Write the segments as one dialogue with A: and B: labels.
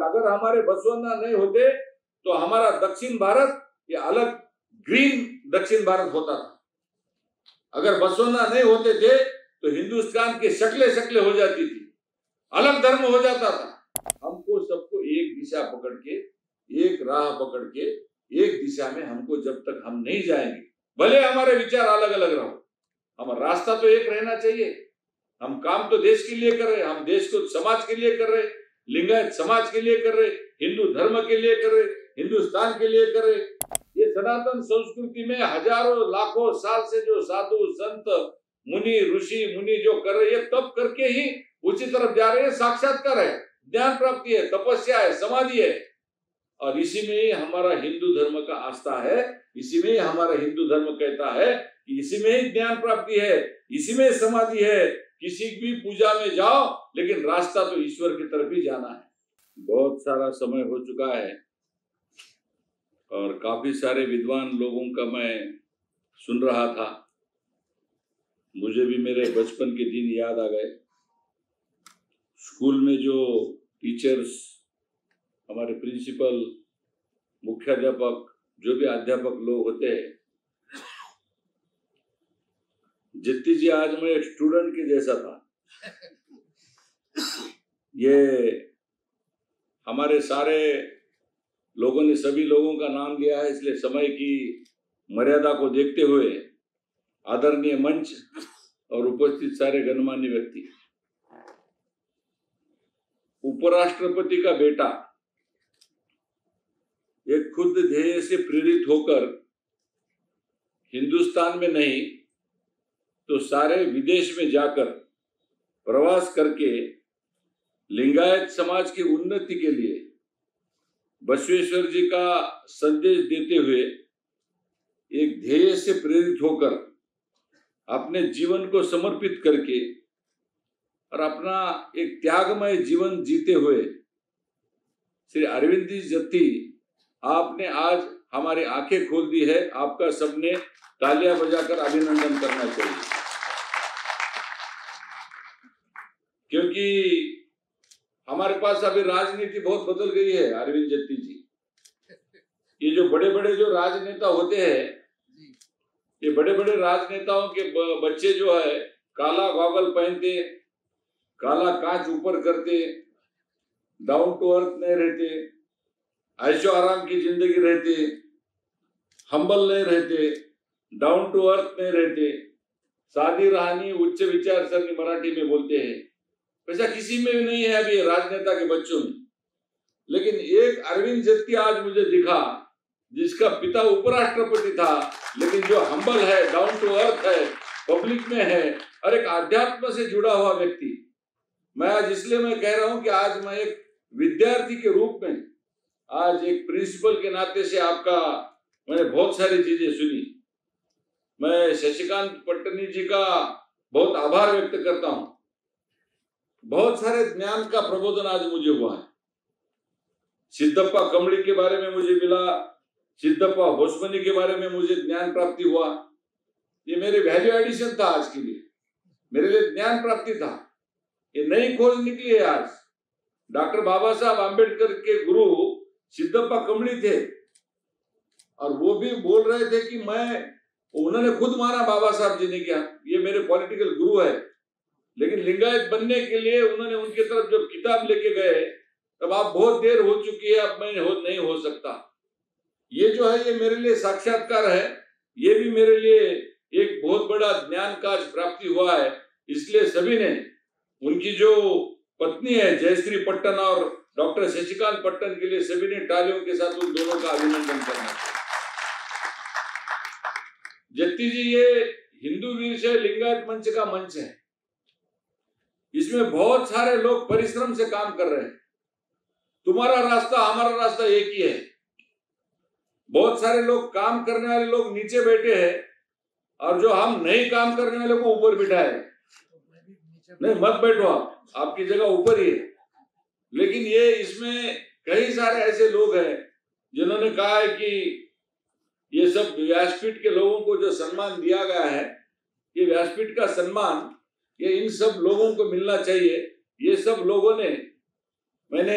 A: अगर हमारे बसवन्ना नहीं होते तो हमारा दक्षिण भारत ये अलग ग्रीन दक्षिण भारत होता था। अगर बसवन्ना नहीं होते थे तो हिंदुस्तान की शक्लें हो जाती थी, अलग धर्म हो जाता था। हमको सबको एक दिशा पकड़ के, एक राह पकड़ के, एक दिशा में हमको जब तक हम नहीं जाएंगे, भले हमारे विचार अलग अलग रहो, हमारा रास्ता तो एक रहना चाहिए। हम काम तो देश के लिए कर रहे, हम देश को समाज के लिए कर रहे, लिंगायत समाज के लिए कर रहे, हिंदू धर्म के लिए कर रहे, हिंदुस्तान के लिए कर रहे। ये सनातन संस्कृति में हजारों लाखों साल से जो साधु संत मुनि ऋषि मुनि जो कर रहे हैं, तब करके ही उसी तरफ जा रहे हैं। साक्षात्कार है, ज्ञान प्राप्ति है, तपस्या है, समाधि है, और इसी में ही हमारा हिंदू धर्म का आस्था है। इसी में ही हमारा हिंदू धर्म कहता है कि इसी में ही ज्ञान प्राप्ति है, इसी में समाधि है। किसी भी पूजा में जाओ, लेकिन रास्ता तो ईश्वर की तरफ ही जाना है। बहुत सारा समय हो चुका है और काफी सारे विद्वान लोगों का मैं सुन रहा था। मुझे भी मेरे बचपन के दिन याद आ गए। स्कूल में जो टीचर्स, हमारे प्रिंसिपल, मुख्याध्यापक, जो भी अध्यापक लोग होते हैं, जित्ती जी आज मैं एक स्टूडेंट के जैसा था। ये हमारे सारे लोगों ने सभी लोगों का नाम लिया है, इसलिए समय की मर्यादा को देखते हुए आदरणीय मंच और उपस्थित सारे गणमान्य व्यक्ति, उपराष्ट्रपति का बेटा एक खुद ध्येय से प्रेरित होकर हिंदुस्तान में नहीं तो सारे विदेश में जाकर प्रवास करके लिंगायत समाज की उन्नति के लिए बसवेश्वर जी का संदेश देते हुए एक ध्येय से प्रेरित होकर अपने जीवन को समर्पित करके और अपना एक त्यागमय जीवन जीते हुए श्री अरविंद जी जत्ती, आपने आज हमारी आंखें खोल दी है। आपका सबने तालियां बजाकर अभिनंदन करना चाहिए, क्योंकि हमारे पास अभी राजनीति बहुत बदल गई है। अरविंद जत्ती जी, ये जो बड़े बड़े जो राजनेता होते हैं, ये बड़े बड़े राजनेताओं के बच्चे जो है काला गॉगल पहनते, काला कांच ऊपर करते, डाउन टू अर्थ नहीं रहते, ऐशो आराम की जिंदगी रहते, हम्बल नहीं रहते, डाउन टू अर्थ नहीं रहते, सादी रहानी उच्च विचार सरणी मराठी में बोलते हैं। वैसा किसी में भी नहीं है अभी राजनेता के बच्चों में। लेकिन एक अरविंद जत्ती आज मुझे दिखा, जिसका पिता उपराष्ट्रपति था, लेकिन जो हम्बल है, डाउन टू अर्थ है, पब्लिक में है और एक आध्यात्म से जुड़ा हुआ व्यक्ति। मैं आज इसलिए मैं कह रहा हूं कि आज मैं एक विद्यार्थी के रूप में, आज एक प्रिंसिपल के नाते से आपका मैंने बहुत सारी चीजें सुनी। मैं शशिकांत पट्टनी जी का बहुत आभार व्यक्त करता हूं। बहुत सारे ज्ञान का प्रबोधन आज मुझे हुआ है। सिद्धप्पा कमड़ी के बारे में मुझे मिला, सिद्धप्पा होसमनी के बारे में मुझे ज्ञान प्राप्ति हुआ। ये मेरे वैल्यू एडिशन था आज के लिए, मेरे लिए ज्ञान प्राप्ति था। ये नई खोज निकली है आज। डॉक्टर बाबा साहब आम्बेडकर के गुरु सिद्धप्पा कमड़ी थे और वो भी बोल रहे थे कि उन्होंने खुद माना बाबा साहब जी ने, क्या ये मेरे पॉलिटिकल गुरु है, लेकिन लिंगायत बनने के लिए उन्होंने उनके तरफ जब किताब लेके गए, तब आप बहुत देर हो चुकी है, अब मैं नहीं हो सकता। ये जो है ये मेरे लिए साक्षात्कार है। ये भी मेरे लिए एक बहुत बड़ा ज्ञान का प्राप्ति हुआ है। इसलिए सभी ने, उनकी जो पत्नी है जयश्री पट्टन और डॉक्टर शशिकांत पट्टन के लिए सभी ने तालियों के साथ उन दोनों का अभिनंदन करना चाहिए। जत्ती जी, ये हिंदू विषय लिंगायत मंच का मंच है। इसमें बहुत सारे लोग परिश्रम से काम कर रहे हैं। तुम्हारा रास्ता हमारा रास्ता एक ही है। बहुत सारे लोग, काम करने वाले लोग नीचे बैठे हैं और जो हम नहीं काम करने वाले को ऊपर बिठाए। नहीं, मत बैठो, आपकी जगह ऊपर ही है। लेकिन ये इसमें कई सारे ऐसे लोग हैं जिन्होंने कहा है कि ये सब व्यासपीठ के लोगों को जो सम्मान दिया गया है, ये व्यासपीठ का सम्मान ये इन सब लोगों को मिलना चाहिए। ये सब लोगों ने, मैंने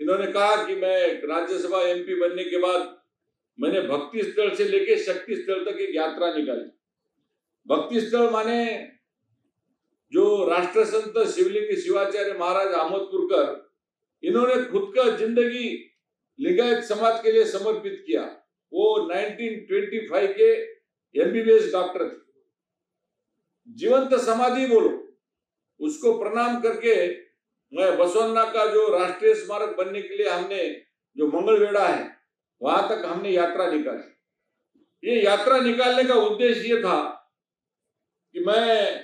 A: इन्होंने कहा कि मैं राज्यसभा एमपी बनने के बाद मैंने भक्ति स्थल से लेके शक्ति स्थल तक एक यात्रा निकाली। भक्ति स्थल माने जो राष्ट्र संत शिवलिंग शिवाचार्य महाराज अहमदपुरकर, इन्होंने खुद का जिंदगी लिंगायत समाज के लिए समर्पित किया। वो 1925 के एमबीबीएस डॉक्टर थे। जीवंत समाधि बोलो, उसको प्रणाम करके मैं बसवन्ना का जो राष्ट्रीय स्मारक बनने के लिए हमने जो मंगलवेढ़ा है वहां तक हमने यात्रा निकाली। ये यात्रा निकालने का उद्देश्य ये था कि मैं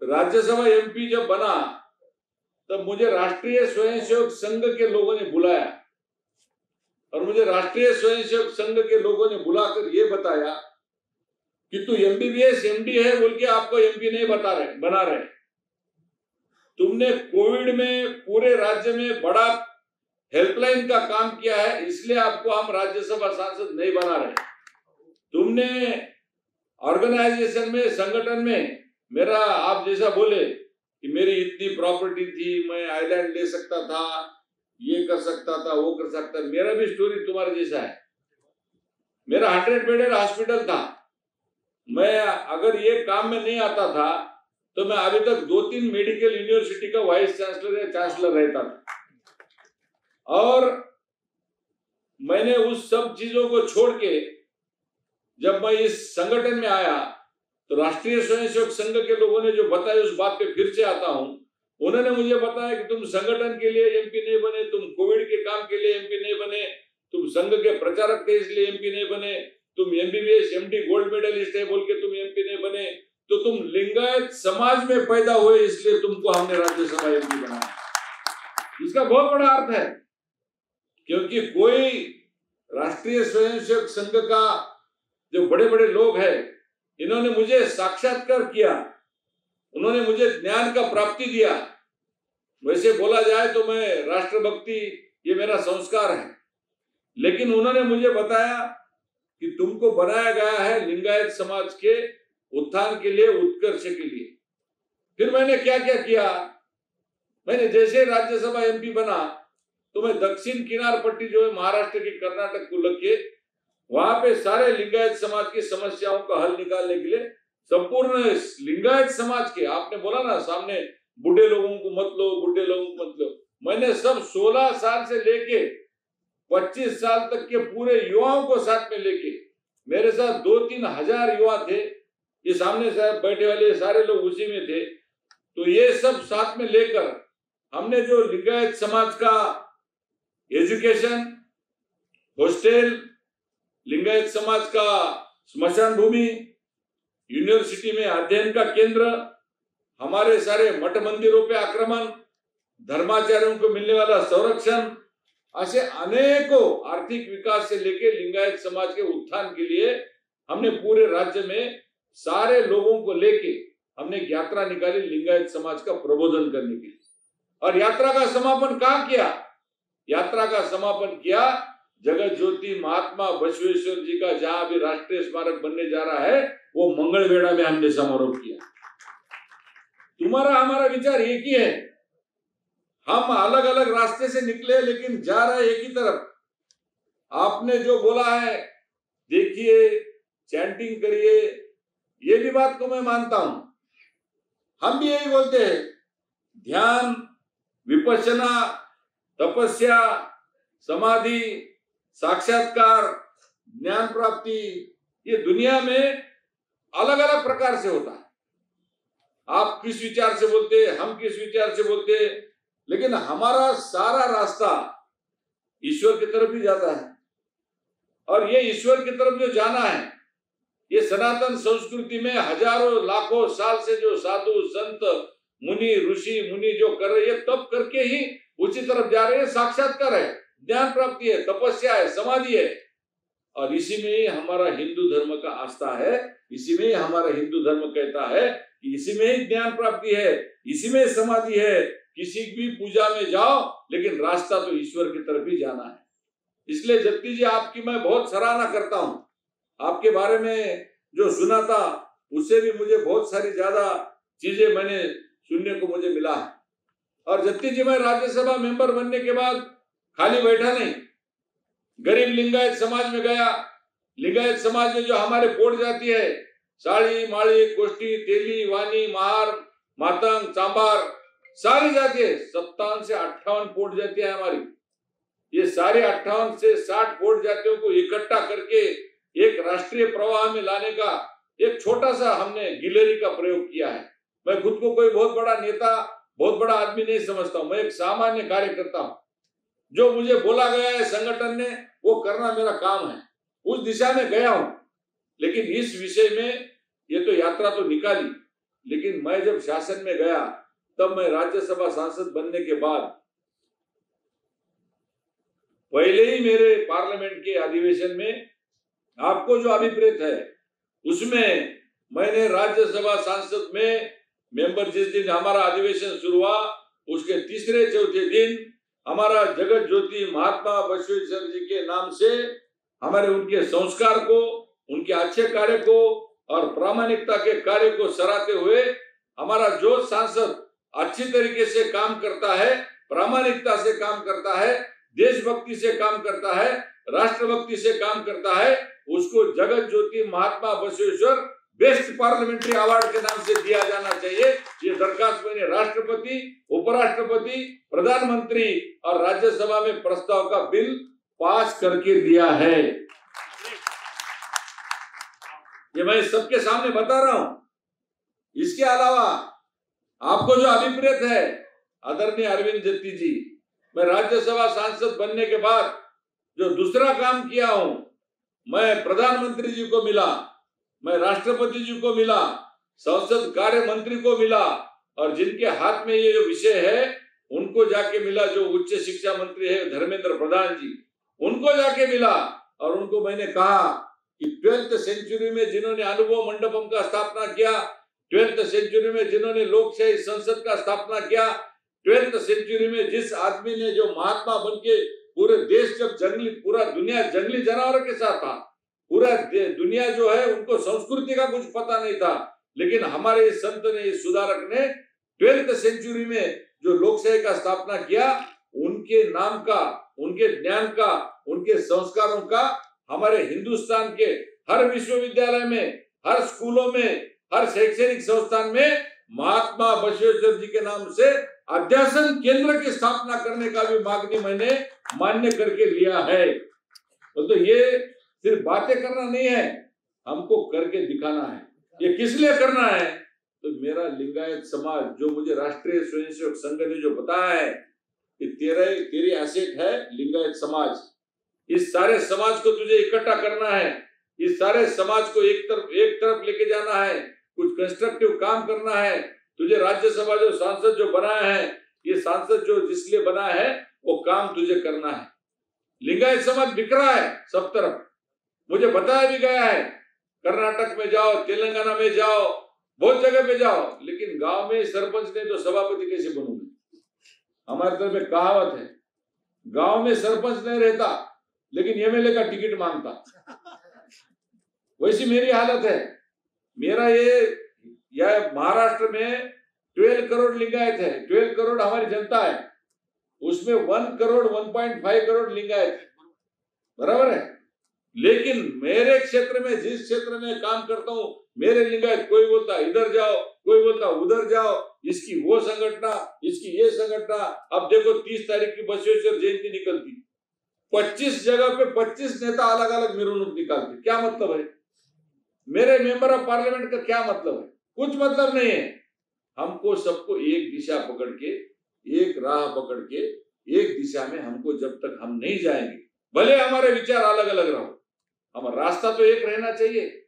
A: राज्यसभा एमपी जब बना तब मुझे राष्ट्रीय स्वयंसेवक संघ के लोगों ने बुलाया और मुझे राष्ट्रीय स्वयंसेवक संघ के लोगों ने बुलाकर ये बताया कि तू एमबीबीएस एमडी है बोल के आपको एमपी नहीं बना रहे। तुमने कोविड में पूरे राज्य में बड़ा हेल्पलाइन का काम किया है, इसलिए आपको हम राज्यसभा सांसद नहीं बना रहे। तुमने ऑर्गेनाइजेशन में, संगठन में मेरा, आप जैसा बोले कि मेरी इतनी प्रॉपर्टी थी, मैं आइलैंड ले सकता था, ये कर सकता था, वो कर सकता था, मेरा भी स्टोरी तुम्हारे जैसा है। मेरा 100 बेडेड हॉस्पिटल था। मैं अगर ये काम में नहीं आता था तो मैं अभी तक 2-3 मेडिकल यूनिवर्सिटी का वाइस चांसलर या चांसलर रहता था। और मैंने उस सब चीजों को छोड़ के जब मैं इस संगठन में आया तो राष्ट्रीय स्वयंसेवक संघ के लोगों ने जो बताया उस बात पे फिर से आता हूं। उन्होंने मुझे बताया कि तुम संगठन के लिए एमपी नहीं बने, तुम कोविड के काम के लिए एमपी नहीं बने, तुम संघ के प्रचारक थे इसलिए एमपी नहीं बने, तुम एमबीबीएस एमडी गोल्ड मेडलिस्ट है बोल के तुम एमपी नहीं बने, तो तुम लिंगायत समाज में पैदा हुए इसलिए तुमको हमने राज्यसभा एमपी बनाया। इसका बहुत बड़ा अर्थ है, क्योंकि कोई राष्ट्रीय स्वयंसेवक संघ का जो बड़े बड़े लोग हैं, इन्होंने मुझे साक्षात्कार किया, उन्होंने मुझे ज्ञान का प्राप्ति दिया। वैसे बोला जाए तो मैं राष्ट्रभक्ति ये मेरा संस्कार है, लेकिन उन्होंने मुझे बताया कि तुमको बनाया गया है लिंगायत समाज के उत्थान के लिए, उत्कर्ष के लिए। फिर मैंने क्या क्या किया, मैंने जैसे राज्यसभा एमपी बना तो मैं दक्षिण किनार पट्टी जो है महाराष्ट्र की, कर्नाटक को लग के वहां पे सारे लिंगायत समाज की समस्याओं का हल निकालने के लिए संपूर्ण लिंगायत समाज के, आपने बोला ना सामने बूढ़े लोगों को मत लो, बूढ़े लोगों को मत लो, मैंने सब 16 साल से लेके 25 साल तक के पूरे युवाओं को साथ में लेके, मेरे साथ 2-3 हजार युवा थे, ये सामने साहब बैठे वाले सारे लोग उसी में थे। तो ये सब साथ में लेकर हमने जो लिंगायत समाज का एजुकेशन, हॉस्टल, लिंगायत समाज का स्मशान भूमि, यूनिवर्सिटी में अध्ययन का केंद्र, हमारे सारे मठ मंदिरों पे आक्रमण, धर्माचार्यों को मिलने वाला संरक्षण, ऐसे अनेकों आर्थिक विकास से लेके लिंगायत समाज के उत्थान के लिए हमने पूरे राज्य में सारे लोगों को लेके हमने यात्रा निकाली लिंगायत समाज का प्रबोधन करने के लिए। और यात्रा का समापन कहाँ किया? यात्रा का समापन किया जगत ज्योति महात्मा बसवेश्वर जी का, जहां अभी राष्ट्रीय स्मारक बनने जा रहा है, वो मंगलवेढ़ा में हमने समारोह किया। तुम्हारा हमारा विचार एक ही है, हम अलग अलग रास्ते से निकले लेकिन जा रहे एक ही तरफ। आपने जो बोला है, देखिए, चैंटिंग करिए, ये भी बात को मैं मानता हूं। हम भी यही बोलते हैं, ध्यान, विपश्यना, तपस्या, समाधि, साक्षात्कार, ज्ञान प्राप्ति, ये दुनिया में अलग अलग प्रकार से होता है। आप किस विचार से बोलते, हम किस विचार से बोलते, लेकिन हमारा सारा रास्ता ईश्वर की तरफ ही जाता है। और ये ईश्वर की तरफ जो जाना है, ये सनातन संस्कृति में हजारों लाखों साल से जो साधु संत मुनि ऋषि मुनि जो कर रहे हैं, तब करके ही उसी तरफ जा रहे हैं। साक्षात्कार है, ज्ञान प्राप्ति है, तपस्या है, समाधि है। और इसी में ही हमारा हिंदू धर्म का आस्था है, इसी में ही हमारा हिंदू धर्म कहता है कि इसी में ही ज्ञान प्राप्ति है, इसी में समाधि है। किसी भी पूजा में जाओ, लेकिन रास्ता तो ईश्वर की तरफ ही जाना है। इसलिए जगती जी, आपकी मैं बहुत सराहना करता हूं। आपके बारे में जो सुना था उससे भी मुझे बहुत सारी ज्यादा चीजें मैंने सुनने को मुझे मिला है। और जगती जी, मैं राज्यसभा मेंबर बनने के बाद खाली बैठा नहीं, गरीब लिंगायत समाज में गया। लिंगायत समाज में जो हमारे पोट जाती है, साड़ी, माड़ी, कोष्टी, तेली, वानी, महार, मातंग, चांबार, सारी जाती है। 57 से 58 पोट जाती है हमारी। ये सारे 58 से 60 पोट जातियों को इकट्ठा करके एक राष्ट्रीय प्रवाह में लाने का एक छोटा सा हमने गिलहरी का प्रयोग किया है। मैं खुद को कोई बहुत बड़ा नेता, बहुत बड़ा आदमी नहीं समझता हूं। मैं एक सामान्य कार्यकर्ता हूं। जो मुझे बोला गया है संगठन ने, वो करना मेरा काम है। उस दिशा में गया हूं। लेकिन इस विषय में ये तो यात्रा तो निकाली, लेकिन मैं जब शासन में गया तब मैं राज्यसभा सांसद बनने के बाद पहले ही मेरे पार्लियामेंट के अधिवेशन में आपको जो अभिप्रेत है उसमें मैंने राज्यसभा सांसद में मेंबर, जिस दिन हमारा अधिवेशन शुरू हुआ उसके तीसरे चौथे दिन हमारा जगत ज्योति महात्मा बसवेश्वर जी के नाम से हमारे उनके संस्कार को, उनके अच्छे कार्य को और प्रामाणिकता के कार्य को सराहते हुए हमारा जो सांसद अच्छी तरीके से काम करता है, प्रामाणिकता से काम करता है, देशभक्ति से काम करता है, राष्ट्रभक्ति से काम करता है, उसको जगत ज्योति महात्मा बसवेश्वर बेस्ट पार्लियामेंट्री अवार्ड के नाम से दिया जाना चाहिए। ये दरखास्त मैंने राष्ट्रपति, उपराष्ट्रपति, प्रधानमंत्री और राज्यसभा में प्रस्ताव का बिल पास करके दिया है। ये मैं सबके सामने बता रहा हूं। इसके अलावा आपको जो अभिप्रेत है, आदरणीय अरविंद जेटली जी, मैं राज्यसभा सांसद बनने के बाद जो दूसरा काम किया हूं, मैं प्रधानमंत्री जी को मिला, मैं राष्ट्रपति जी को मिला, संसद कार्य मंत्री को मिला और जिनके हाथ में ये जो विषय है उनको जाके मिला, जो उच्च शिक्षा मंत्री है धर्मेंद्र प्रधान जी, उनको जाके मिला और उनको मैंने कहा कि 12th सेंचुरी में जिन्होंने अनुभव मंडपम का स्थापना किया, 12th सेंचुरी में जिन्होंने लोकशाही संसद का स्थापना किया, 12th सेंचुरी में जिस आदमी ने जो महात्मा बनके पूरे देश जब जंगली, पूरा दुनिया जंगली जानवरों के साथ था, पूरा दुनिया जो है उनको संस्कृति का कुछ पता नहीं था, लेकिन हमारे इस संत ने, इस सुधारक ने 12th सेंचुरी में जो लोकशाही का स्थापना किया, उनके नाम का, उनके ज्ञान का, उनके संस्कारों का हमारे हिंदुस्तान के हर विश्वविद्यालय में, हर स्कूलों में, हर शैक्षणिक संस्थान में महात्मा बसवेश्वर जी के नाम से अध्यासन केंद्र की स्थापना करने का भी मांगनी मैंने मान्य करके लिया है। तो ये सिर्फ बातें करना नहीं है, हमको करके दिखाना है। ये किस लिए करना है? तो मेरा लिंगायत समाज, जो मुझे राष्ट्रीय स्वयंसेवक संघ ने जो बताया है कि तेरी एसेट है लिंगायत समाज, इस सारे समाज को तुझे इकट्ठा करना है, इस सारे समाज को एक तरफ लेके जाना है, कुछ कंस्ट्रक्टिव काम करना है। तुझे राज्यसभा जो सांसद जो बनाया है, ये सांसद जो जिसलिए बना है वो काम तुझे करना है। लिंगायत समाज बिखरा है सब तरफ, मुझे बताया भी गया है। कर्नाटक में जाओ, तेलंगाना में जाओ, बहुत जगह पे जाओ, लेकिन गांव में सरपंच नहीं तो सभापति कैसे बनूंगे? हमारे तरफ में कहावत है, गांव में सरपंच नहीं रहता लेकिन एमएलए का टिकट मांगता। वैसी मेरी हालत है। मेरा यह महाराष्ट्र में 12 करोड़ लिंगायत है, 12 करोड़ हमारी जनता है, उसमें 1 करोड़ 1.5 करोड़ लिंगायत, बराबर है। लेकिन मेरे क्षेत्र में, जिस क्षेत्र में काम करता हूं, मेरे लिंगायत, कोई बोलता इधर जाओ, कोई बोलता उधर जाओ, इसकी वो संगठना, इसकी ये संगठना। अब देखो 30 तारीख की बसवेश्वर जयंती निकलती, 25 जगह पे 25 नेता अलग अलग मिरुनुक निकालते। क्या मतलब है? मेरे मेंबर ऑफ पार्लियामेंट का क्या मतलब है? कुछ मतलब नहीं है। हमको सबको एक दिशा पकड़ के, एक राह पकड़ के, एक दिशा में हमको जब तक हम नहीं जाएंगे, भले हमारे विचार अलग अलग रहो, हमारा रास्ता तो एक रहना चाहिए।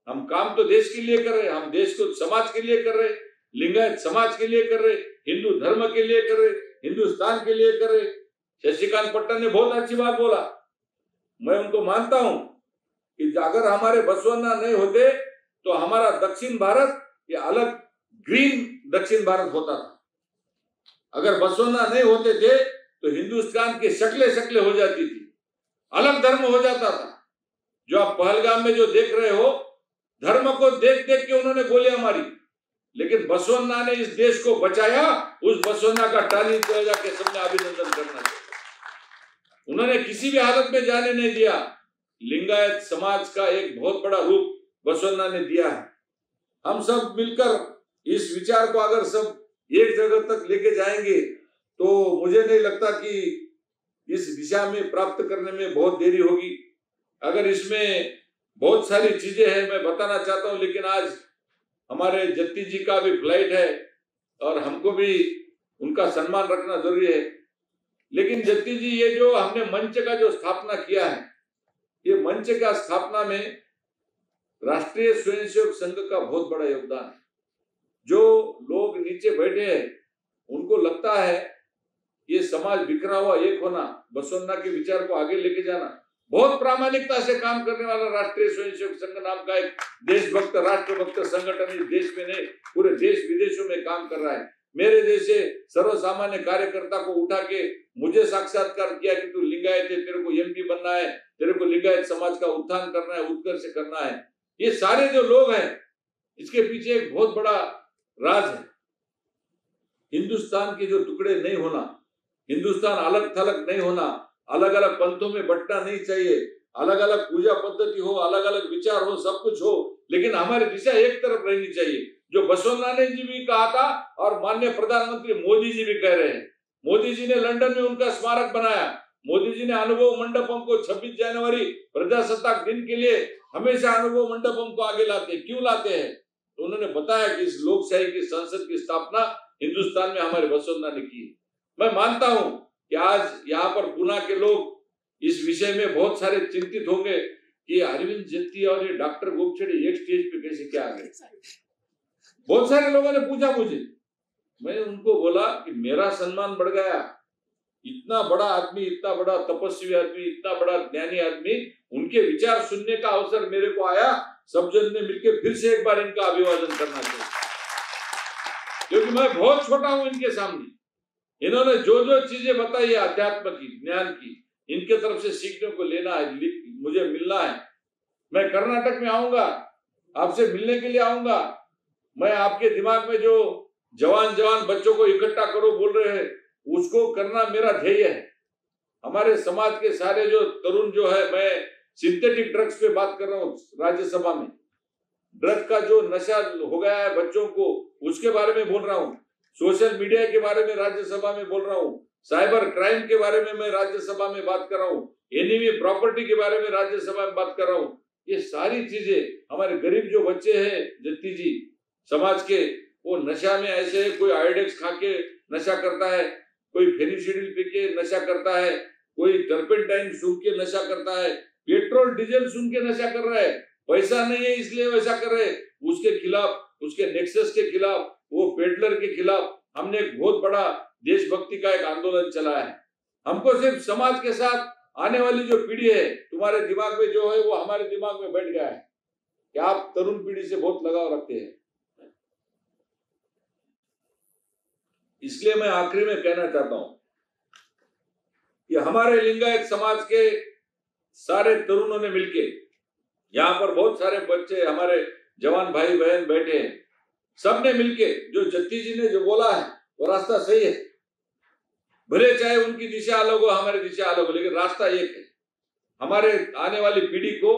A: हम काम तो देश के लिए कर रहे, हम देश को समाज के लिए कर रहे, लिंगायत समाज के लिए कर रहे, हिंदू धर्म के लिए कर रहे, हिंदुस्तान के लिए कर रहे। शशिकांत पट्टन ने बहुत अच्छी बात बोला, मैं उनको मानता हूं कि अगर हमारे बसवन्ना नहीं होते तो हमारा दक्षिण भारत ये अलग ग्रीन दक्षिण भारत होता था। अगर बसवन्ना नहीं होते थे तो हिंदुस्तान की शक्लें हो जाती थी, अलग धर्म हो जाता था। जो आप पहलगाम में जो देख रहे हो, धर्म को देख देख के उन्होंने गोलियां मारी, लेकिन बसवन्ना ने इस देश को बचाया। उस बसवन्ना का ताली बजा के सबने अभिनंदन करना चाहिए। उन्होंने किसी भी हालत में जाने नहीं दिया। लिंगायत समाज का एक बहुत बड़ा रूप बसवन्ना ने दिया है। हम सब मिलकर इस विचार को अगर सब एक जगह तक लेके जाएंगे तो मुझे नहीं लगता कि इस दिशा में प्राप्त करने में बहुत देरी होगी। अगर इसमें बहुत सारी चीजें हैं मैं बताना चाहता हूं, लेकिन आज हमारे जत्ती जी का भी फ्लाइट है और हमको भी उनका सम्मान रखना जरूरी है। लेकिन जत्ती जी, ये जो हमने मंच का जो स्थापना किया है, ये मंच का स्थापना में राष्ट्रीय स्वयंसेवक संघ का बहुत बड़ा योगदान है। जो लोग नीचे बैठे हैं उनको लगता है ये समाज बिखरा हुआ एक होना, बसवन्ना के विचार को आगे लेके जाना, बहुत प्रामाणिकता से काम करने वाला राष्ट्रीय स्वयंसेवक संघ नाम का एक देशभक्त राष्ट्रभक्त संगठन इस देश में नहीं पूरे देश विदेशों में काम कर रहा है। मेरे जैसे सर्वसामान्य कार्यकर्ता को उठा के मुझे साक्षात्कार किया कि तू लिंगायत है, तेरे को एमपी बनना है, तेरे को लिंगायत समाज का उत्थान करना है, उत्कर्ष करना है। ये सारे जो लोग हैं इसके पीछे एक बहुत बड़ा राज है। हिंदुस्तान के जो टुकड़े नहीं होना, हिंदुस्तान अलग थलग नहीं होना, अलग अलग पंथों में बंटना नहीं चाहिए, अलग अलग पूजा पद्धति हो, अलग अलग विचार हो, सब कुछ हो, लेकिन हमारी दिशा एक तरफ रहनी चाहिए। जो बसवन्ना ने जी भी कहा था और माननीय प्रधानमंत्री मोदी जी भी कह रहे हैं। मोदी जी ने लंदन में उनका स्मारक बनाया। मोदी जी ने अनुभव मंडपम को 26 जनवरी प्रजासत्ताक दिन के लिए हमेशा अनुभव मंडपम को आगे लाते हैं। क्यों लाते हैं? तो उन्होंने बताया कि इस लोकशाही की संसद की स्थापना हिंदुस्तान में हमारे बसवन्ना ने की। मैं मानता हूं कि आज यहाँ पर पुणे के लोग इस विषय में बहुत सारे चिंतित होंगे कि अरविंद जत्ती और ये डॉक्टर गोपछड़े एक स्टेज पे कैसे क्या आ गए। बहुत सारे लोगों ने पूछा मुझे, मैं उनको बोला कि मेरा सम्मान बढ़ गया। इतना बड़ा आदमी, इतना बड़ा तपस्वी आदमी, इतना बड़ा ज्ञानी आदमी, उनके विचार सुनने का अवसर मेरे को आया। सब जन ने मिलकर फिर से एक बार इनका अभिवादन करना चाहिए, क्योंकि मैं बहुत छोटा हूं इनके सामने। इन्होंने जो जो चीजें बताई है अध्यात्म की, ज्ञान की, इनके तरफ से सीखने को लेना है, मुझे मिलना है। मैं कर्नाटक में आऊंगा, आपसे मिलने के लिए आऊंगा। मैं आपके दिमाग में जो जवान बच्चों को इकट्ठा करो बोल रहे हैं, उसको करना मेरा ध्येय है। हमारे समाज के सारे जो तरुण जो है, मैं सिंथेटिक ड्रग्स पे बात कर रहा हूँ राज्यसभा में। ड्रग का जो नशा हो गया है बच्चों को, उसके बारे में बोल रहा हूँ। सोशल मीडिया के बारे में राज्यसभा में बोल रहा हूँ। साइबर क्राइम के बारे में मैं राज्यसभा में बात कर रहा हूँ। एनिमी प्रॉपर्टी के बारे में राज्यसभा में बात कर रहा हूँ। ये सारी चीजें हमारे गरीब जो बच्चे हैं जत्ती जी समाज के, वो नशा में ऐसे है, कोई आयोडेक्स खा के नशा करता है, कोई फेनिसिडिल पी के नशा करता है, कोई टर्पेंटाइन सूंघ के नशा करता है, पेट्रोल डीजल सूंघ के नशा कर रहा है। पैसा नहीं है इसलिए वैसा कर रहे। उसके खिलाफ, उसके नेक्सस के खिलाफ, वो पेडलर के खिलाफ हमने एक बहुत बड़ा देशभक्ति का एक आंदोलन चलाया है। हमको सिर्फ समाज के साथ आने वाली जो पीढ़ी है, तुम्हारे दिमाग में जो है वो हमारे दिमाग में बैठ गया है कि आप तरुण पीढ़ी से बहुत लगाव रखते हैं। इसलिए मैं आखिरी में कहना चाहता हूं कि हमारे लिंगायत समाज के सारे तरुणों ने मिलके, यहाँ पर बहुत सारे बच्चे हमारे जवान भाई बहन बैठे हैं, सबने मिलके जो जत्ती जी ने जो बोला है वो रास्ता सही है। भले चाहे उनकी दिशा अलग हो, हमारी दिशा अलग हो, लेकिन रास्ता एक है। हमारे आने वाली पीढ़ी को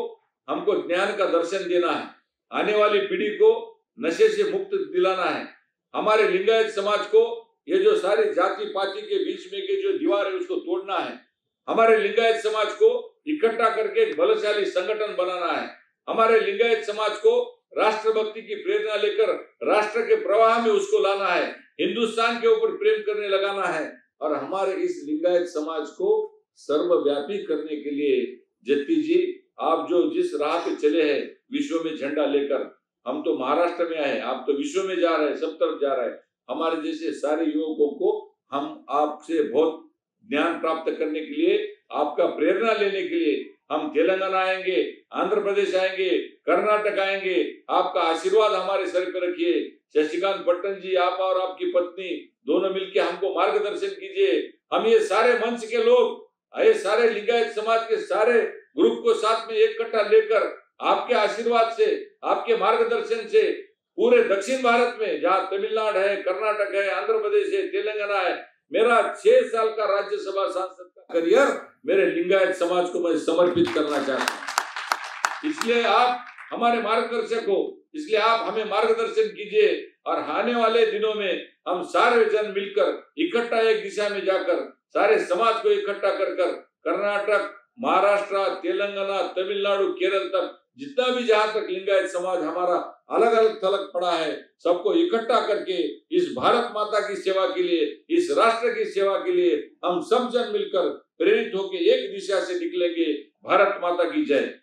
A: हमको ज्ञान का दर्शन देना है, आने वाली पीढ़ी को नशे से मुक्त दिलाना है। हमारे लिंगायत समाज को ये जो सारी जाति पाति के बीच में के जो दीवार है उसको तोड़ना है। हमारे लिंगायत समाज को इकट्ठा करके एक बलशाली संगठन बनाना है। हमारे लिंगायत समाज को राष्ट्रभक्ति की प्रेरणा लेकर राष्ट्र के प्रवाह में उसको लाना है, हिंदुस्तान के ऊपर प्रेम करने लगाना है। और हमारे इस लिंगायत समाज को सर्वव्यापी करने के लिए जत्ती जी, आप जो जिस राह पे चले हैं विश्व में झंडा लेकर, हम तो महाराष्ट्र में आए, आप तो विश्व में जा रहे हैं, सब तरफ जा रहे हैं। हमारे जैसे सारे युवकों को हम आपसे बहुत ज्ञान प्राप्त करने के लिए, आपका प्रेरणा लेने के लिए हम तेलंगाना आएंगे, आंध्र प्रदेश आएंगे, कर्नाटक आएंगे। आपका आशीर्वाद हमारे सर पर रखिए। शशिकांत पट्टन जी, आप और आपकी पत्नी दोनों मिलकर हमको मार्गदर्शन कीजिए। हम ये सारे मंच के लोग, ये सारे लिंगायत समाज के सारे ग्रुप को साथ में इकट्ठा लेकर आपके आशीर्वाद से, आपके मार्गदर्शन से पूरे दक्षिण भारत में, जहाँ तमिलनाडु है, कर्नाटक है, आंध्र प्रदेश है, तेलंगाना है, मेरा 6 साल का राज्यसभा सांसद का करियर मेरे लिंगायत समाज को मैं समर्पित करना चाहता हूँ। इसलिए आप हमारे मार्गदर्शक हो, इसलिए आप हमें मार्गदर्शन कीजिए और आने वाले दिनों में हम सारे जन मिलकर इकट्ठा एक दिशा में जाकर सारे समाज को इकट्ठा कर कर्नाटक, महाराष्ट्र, तेलंगाना, तमिलनाडु, केरल तक जितना भी जहां तक लिंगायत समाज हमारा अलग अलग थलग पड़ा है, सबको इकट्ठा करके इस भारत माता की सेवा के लिए, इस राष्ट्र की सेवा के लिए हम सब जन मिलकर प्रेरित होकर एक दिशा से निकलेंगे। भारत माता की जय।